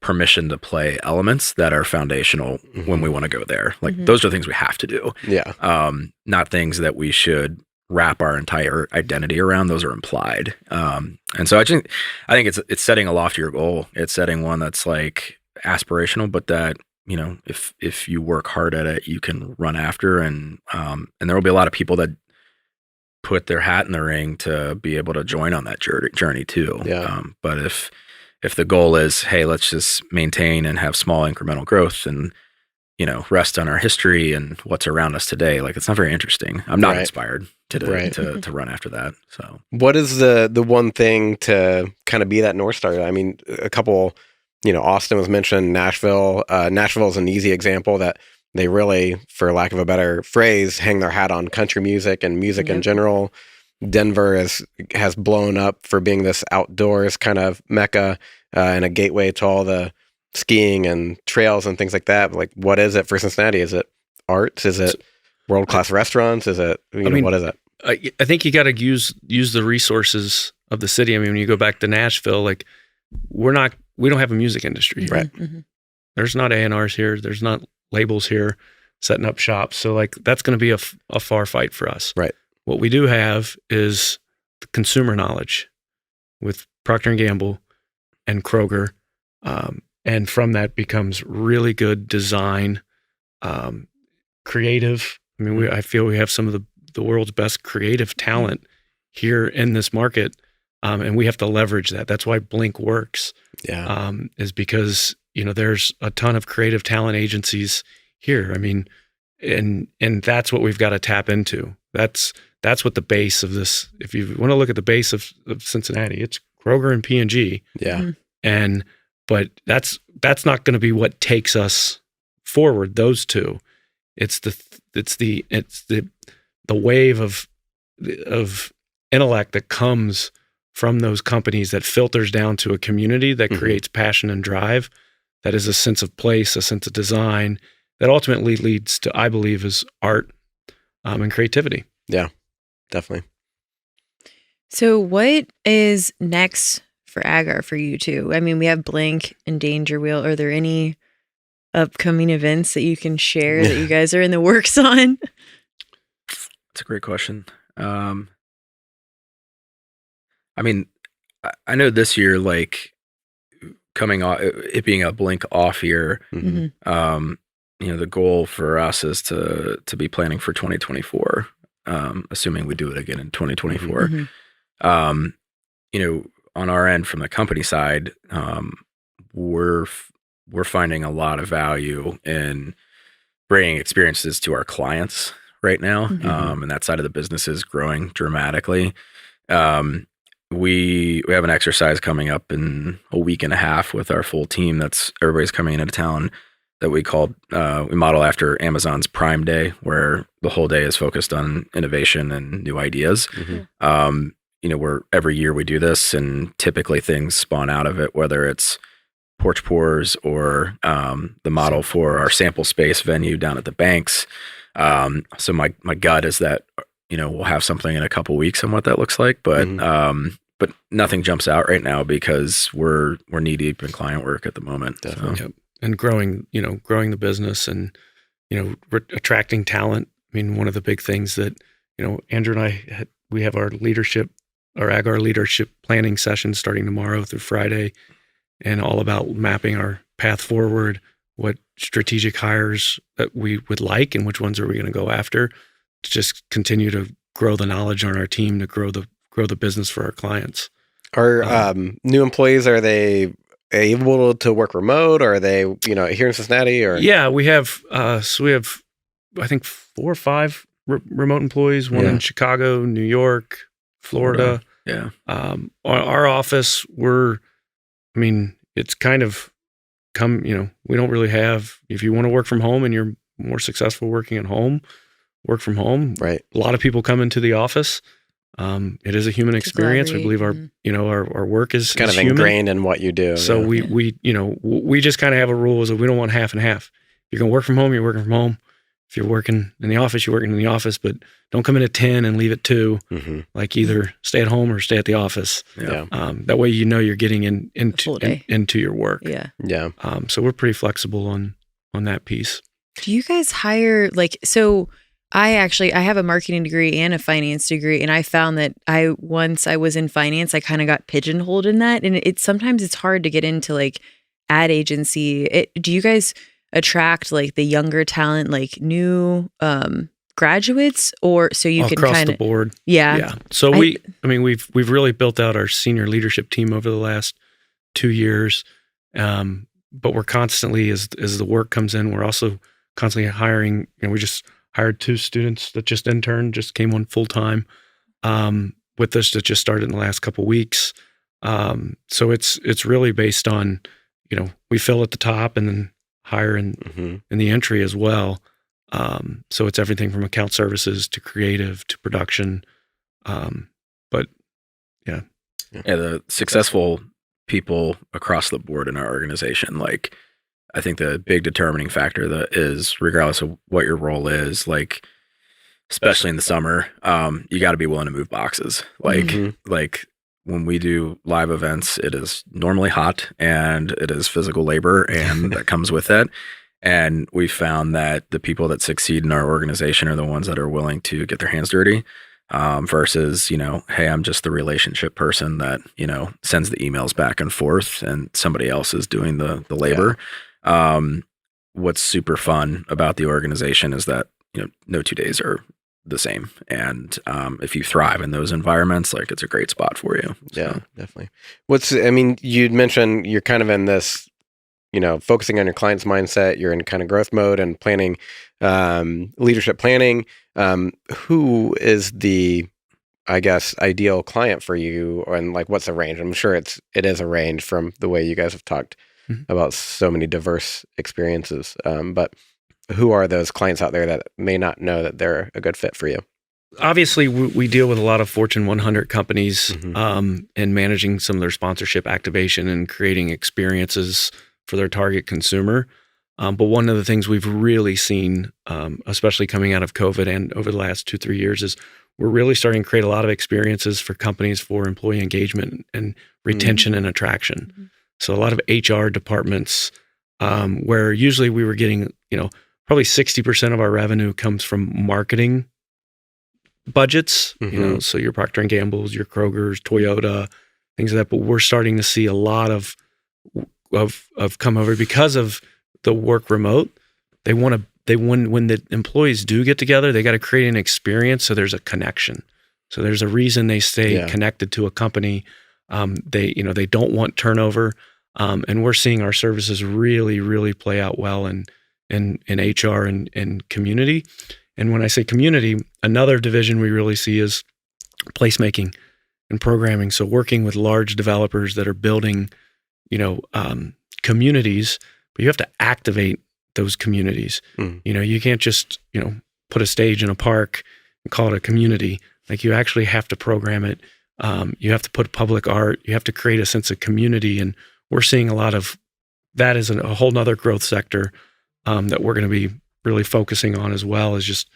permission to play elements that are foundational when we want to go there. Like those are things we have to do. Yeah. Not things that we should wrap our entire identity around. Those are implied. And so I think it's setting a loftier goal. It's setting one that's like aspirational, but that, you know, if you work hard at it, you can run after, and there will be a lot of people that put their hat in the ring to be able to join on that journey too. Yeah. But if the goal is, hey, let's just maintain and have small incremental growth and, you know, rest on our history and what's around us today, like it's not very interesting. I'm not inspired to run after that. So what is the one thing to kind of be that North Star? I mean, a couple, you know, Austin was mentioned, Nashville. Nashville is an easy example that they really, for lack of a better phrase, hang their hat on country music and music in general. Denver has blown up for being this outdoors kind of mecca and a gateway to all the skiing and trails and things like that. Like, what is it for Cincinnati? Is it arts? Is it world-class restaurants? Is it, what is it? I think you got to use the resources of the city. I mean, when you go back to Nashville, like we don't have a music industry here. Right. There's not A&Rs here. There's not labels here setting up shops. So like that's going to be a far fight for us. Right. What we do have is the consumer knowledge with Procter & Gamble and Kroger. And from that becomes really good design, creative. I mean, I feel we have some of the world's best creative talent here in this market. And we have to leverage that. That's why Blink works. Yeah. Is because, you know, there's a ton of creative talent agencies here. I mean, and that's what we've got to tap into. That's what the base of this, if you want to look at the base of Cincinnati, it's Kroger and P&G. Yeah. But that's not going to be what takes us forward. Those two, it's the wave of intellect that comes from those companies that filters down to a community that creates passion and drive. That is a sense of place, a sense of design that ultimately leads to, I believe, is art and creativity. Yeah, definitely. So what is next for AGAR for you two? I mean, we have Blink and Danger Wheel. Are there any upcoming events that you can share that you guys are in the works on? That's a great question. I mean, I know this year, like coming off, it being a Blink off year, you know, the goal for us is to be planning for 2024, assuming we do it again in 2024. You know, on our end, from the company side, we're finding a lot of value in bringing experiences to our clients right now, and that side of the business is growing dramatically. We have an exercise coming up in a week and a half with our full team. Everybody's coming into town, that we model after Amazon's Prime Day, where the whole day is focused on innovation and new ideas. You know, every year we do this, and typically things spawn out of it, whether it's porch pours or the model for our sample space venue down at the Banks. So my gut is that, you know, we'll have something in a couple weeks on what that looks like, but nothing jumps out right now because we're knee deep in client work at the moment. Definitely. So. Yep. And growing the business and, you know, attracting talent. I mean, one of the big things that, you know, Andrew and I we have our AGAR leadership planning session starting tomorrow through Friday, and all about mapping our path forward, what strategic hires that we would like and which ones are we going to go after to just continue to grow the knowledge on our team, to grow the business for our clients. Are new employees, are they able to work remote, or are they, you know, here in Cincinnati? Or we have I think 4 or 5 remote employees, one in Chicago, New York, Florida. Yeah. Our office, it's kind of you know, we don't really have, if you want to work from home and you're more successful working at home, work from home. Right. A lot of people come into the office. It is a human experience. We believe our work is kind of human. ingrained in what you do. So we just kind of have a rule is that we don't want half and half. If you're going to work from home, you're working from home. if you're working in the office, you're working in the office, but don't come in at 10 and leave at 2. Mm-hmm. Like either stay at home or stay at the office. Yeah. That way, you're getting full day. into your work. Yeah. Yeah. So we're pretty flexible on that piece. Do you guys hire so I have a marketing degree and a finance degree, and I found that once I was in finance, I kind of got pigeonholed in that, and sometimes it's hard to get into like ad agency. Do you guys attract like the younger talent, like new graduates, or so you can across kind the of board? Yeah. So we've really built out our senior leadership team over the last 2 years, but we're constantly as the work comes in, we're also constantly hiring. We just hired 2 students that just came on full time with us that just started in the last couple of weeks. So it's really based on, we fill at the top and then hire in the entry as well. So it's everything from account services to creative to production. But yeah. The successful people across the board in our organization, like, I think the big determining factor that is, regardless of what your role is, like, especially in the summer, you got to be willing to move boxes. Like when we do live events, it is normally hot and it is physical labor, and that comes with it. And we found that the people that succeed in our organization are the ones that are willing to get their hands dirty, versus, hey, I'm just the relationship person that, sends the emails back and forth and somebody else is doing the labor. What's super fun about the organization is that, no 2 days are the same. And if you thrive in those environments, like, it's a great spot for you. So. Yeah, definitely. You'd mentioned you're kind of in this, focusing on your client's mindset, you're in kind of growth mode and planning, leadership planning. Who is the, I guess, ideal client for you? And like, what's the range? I'm sure it is a range from the way you guys have talked about so many diverse experiences. But who are those clients out there that may not know that they're a good fit for you? Obviously, we deal with a lot of Fortune 100 companies, and managing some of their sponsorship activation and creating experiences for their target consumer. But one of the things we've really seen, especially coming out of COVID and over the last 2-3 years, is we're really starting to create a lot of experiences for companies for employee engagement and retention and attraction. So a lot of HR departments, where usually we were getting, probably 60% of our revenue comes from marketing budgets, so your Procter & Gamble's, your Kroger's, Toyota, things like that. But we're starting to see a lot of come over because of the work remote. When the employees do get together, they got to create an experience. So there's a connection. So there's a reason they stay connected to a company. They don't want turnover. And we're seeing our services really, really play out well in HR and community. And when I say community, another division we really see is placemaking and programming. So working with large developers that are building, communities, but you have to activate those communities. You can't just, put a stage in a park and call it a community. Like, you actually have to program it. You have to put public art. You have to create a sense of community. And we're seeing a lot of that as a whole nother growth sector that we're going to be really focusing on as well, as just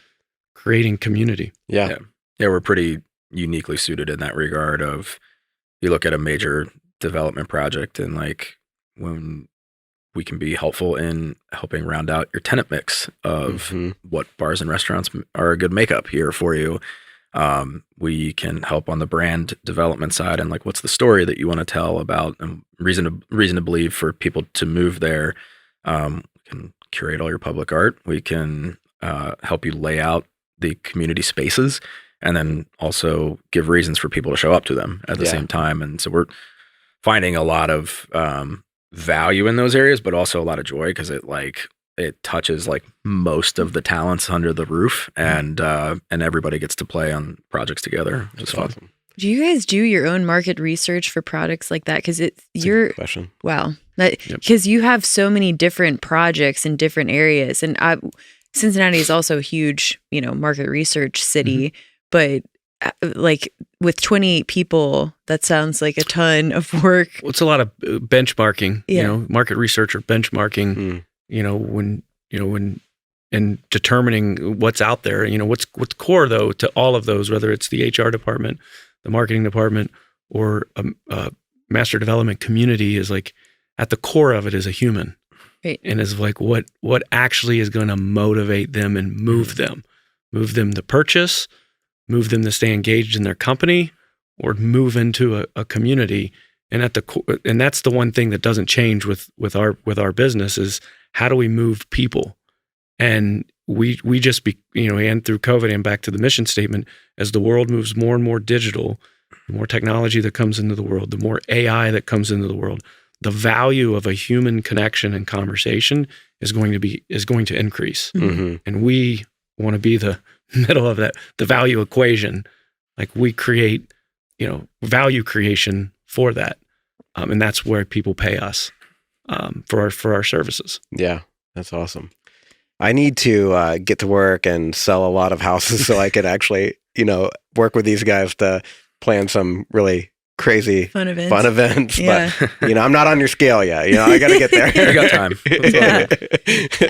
creating community. Yeah, we're pretty uniquely suited in that regard. Of, you look at a major development project, and like, when we can be helpful in helping round out your tenant mix of what bars and restaurants are a good makeup here for you. We can help on the brand development side, and like, what's the story that you want to tell about, and reason to believe for people to move there. We can curate all your public art. We can help you lay out the community spaces, and then also give reasons for people to show up to them at the same time. And so we're finding a lot of value in those areas, but also a lot of joy, because it touches like most of the talents under the roof, and everybody gets to play on projects together. It's awesome. Do you guys do your own market research for products like that? Because you're a question. Wow, because you have so many different projects in different areas, and Cincinnati is also a huge, market research city, but like, with 28 people, that sounds like a ton of work. Well, it's a lot of benchmarking, market research or benchmarking. When determining what's out there. What's core though to all of those, whether it's the HR department, the marketing department, or a master development community, is like at the core of it is a human. Right. And is like what actually is going to motivate them and move them to purchase, move them to stay engaged in their company, or move into a community. And and that's the one thing that doesn't change with our business is how do we move people? And we just and through COVID and back to the mission statement, as the world moves more and more digital, the more technology that comes into the world, the more AI that comes into the world, the value of a human connection and conversation is going to increase. Mm-hmm. And we want to be the middle of that, the value equation. Like we create, value creation for that. And that's where people pay us for our services. Yeah, that's awesome. I need to get to work and sell a lot of houses so I can actually, work with these guys to plan some really crazy Fun events. Yeah. But I'm not on your scale yet. I got to get there. You got time. Yeah.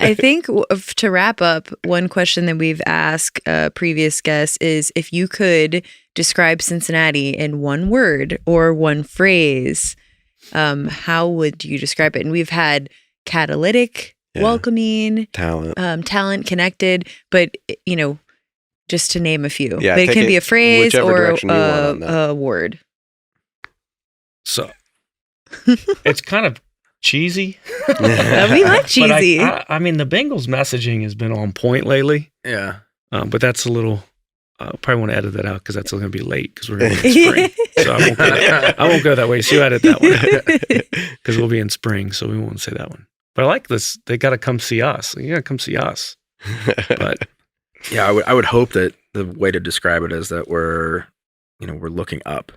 I think to wrap up, one question that we've asked previous guests is if you could describe Cincinnati in one word or one phrase, how would you describe it? And we've had catalytic, welcoming, talent, connected, but just to name a few. Yeah, but it can be a phrase or a word. So it's kind of cheesy. We like cheesy. I mean, the Bengals messaging has been on point lately. Yeah. But that's a little. Probably want to edit that out because that's going to be late because we're going to be in spring. So I won't go that way. So you edit that one because we'll be in spring, so we won't say that one. But I like this. They got to come see us. You got to come see us. But yeah, I would hope that the way to describe it is that we're looking up.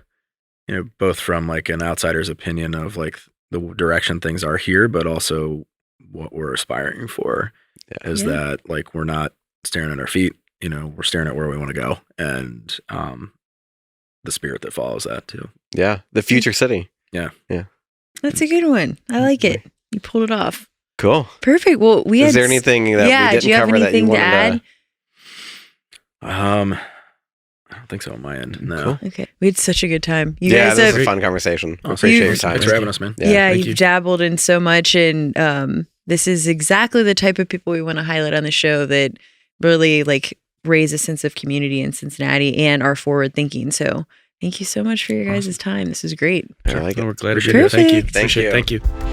Both from like an outsider's opinion of like the direction things are here, but also what we're aspiring for is that like we're not staring at our feet, we're staring at where we want to go and the spirit that follows that too. Yeah, the future city. Yeah. That's a good one. I like it. You pulled it off. Cool. Perfect. Well, is there anything that we didn't cover that you wanted to add? I don't think so on my end. No. Cool. Okay. We had such a good time. You this guys was a fun conversation. Oh, Appreciate your thanks time. for having us, man. Yeah, thank you've you. dabbled in so much, and this is exactly the type of people we want to highlight on the show that really like raise a sense of community in Cincinnati and are forward thinking. So thank you so much for your guys' time. This is great. I like it. We're glad to Appreciate be here. it. Thank you. Perfect. Thank you. Thank you.